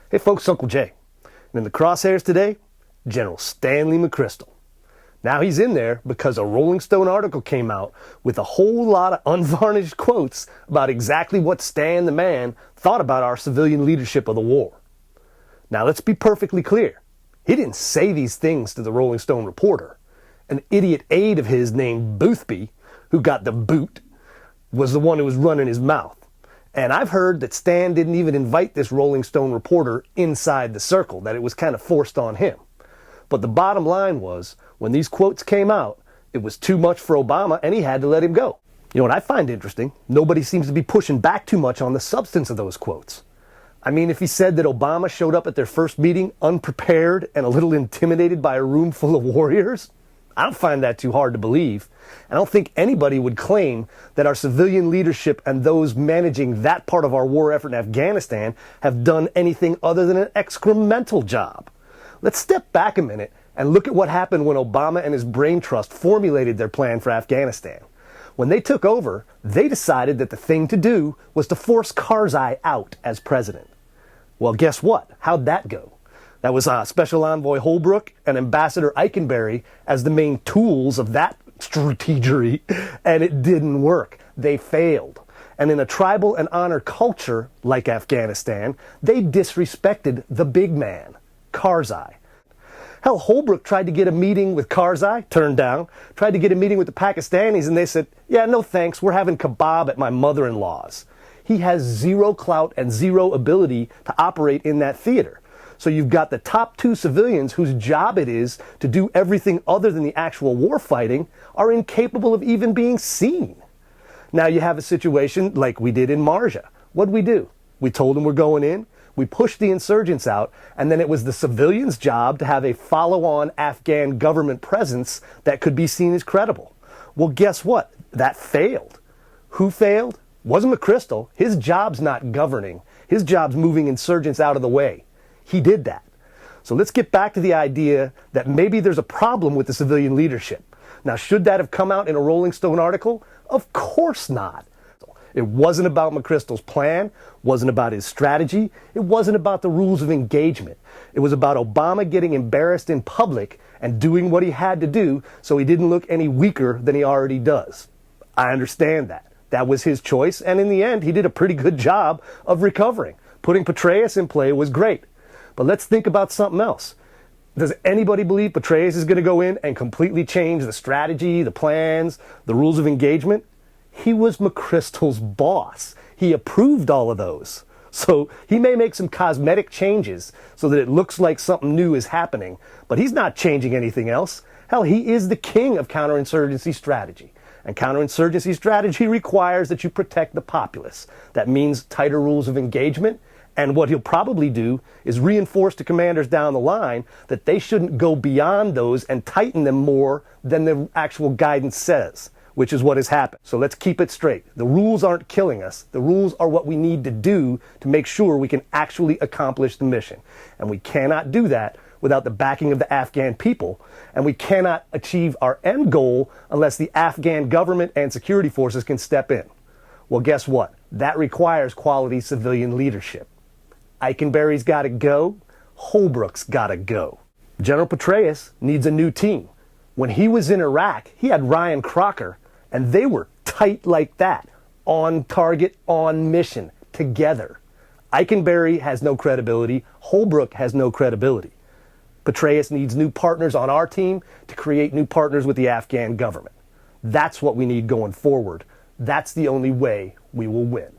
Hey folks, Uncle Jay. And in the crosshairs today, General Stanley McChrystal. Now he's in there because a Rolling Stone article came out with a whole lot of unvarnished quotes about exactly what Stan the man thought about our civilian leadership of the war. Now let's be perfectly clear. He didn't say these things to the Rolling Stone reporter. An idiot aide of his named Boothby, who got the boot, was the one who was running his mouth. And I've heard that Stan didn't even invite this Rolling Stone reporter inside the circle, that it was kind of forced on him. But the bottom line was, when these quotes came out, it was too much for Obama and he had to let him go. You know what I find interesting? Nobody seems to be pushing back too much on the substance of those quotes. I mean, if he said that Obama showed up at their first meeting unprepared and a little intimidated by a room full of warriors, I don't find that too hard to believe. I don't think anybody would claim that our civilian leadership and those managing that part of our war effort in Afghanistan have done anything other than an excremental job. Let's step back a minute and look at what happened when Obama and his brain trust formulated their plan for Afghanistan. When they took over, they decided that the thing to do was to force Karzai out as president. Well, guess what? How'd that go? That was Special Envoy Holbrooke and Ambassador Eikenberry as the main tools of that strategery, and it didn't work. They failed. And in a tribal and honor culture like Afghanistan, they disrespected the big man, Karzai. Hell, Holbrooke tried to get a meeting with Karzai, turned down, tried to get a meeting with the Pakistanis, and they said, yeah, no thanks, we're having kebab at my mother-in-law's. He has zero clout and zero ability to operate in that theater. So you've got the top two civilians whose job it is to do everything other than the actual war fighting are incapable of even being seen. Now you have a situation like we did in Marja. What'd we do? We told them we're going in, we pushed the insurgents out, and then it was the civilians' job to have a follow-on Afghan government presence that could be seen as credible. Well, guess what? That failed. Who failed? Wasn't McChrystal. His job's not governing. His job's moving insurgents out of the way. He did that. So let's get back to the idea that maybe there's a problem with the civilian leadership. Now, should that have come out in a Rolling Stone article? Of course not. It wasn't about McChrystal's plan, wasn't about his strategy, it wasn't about the rules of engagement. It was about Obama getting embarrassed in public and doing what he had to do so he didn't look any weaker than he already does. I understand that. That was his choice, and in the end, he did a pretty good job of recovering. Putting Petraeus in play was great. But let's think about something else. Does anybody believe Petraeus is going to go in and completely change the strategy, the plans, the rules of engagement? He was McChrystal's boss. He approved all of those. So he may make some cosmetic changes so that it looks like something new is happening, but he's not changing anything else. Hell, he is the king of counterinsurgency strategy. And counterinsurgency strategy requires that you protect the populace. That means tighter rules of engagement. And what he'll probably do is reinforce to commanders down the line that they shouldn't go beyond those and tighten them more than the actual guidance says, which is what has happened. So let's keep it straight. The rules aren't killing us. The rules are what we need to do to make sure we can actually accomplish the mission. And we cannot do that without the backing of the Afghan people. And we cannot achieve our end goal unless the Afghan government and security forces can step in. Well, guess what? That requires quality civilian leadership. Eikenberry's got to go. Holbrooke's got to go. General Petraeus needs a new team. When he was in Iraq, he had Ryan Crocker, and they were tight like that. On target, on mission, together. Eikenberry has no credibility. Holbrooke has no credibility. Petraeus needs new partners on our team to create new partners with the Afghan government. That's what we need going forward. That's the only way we will win.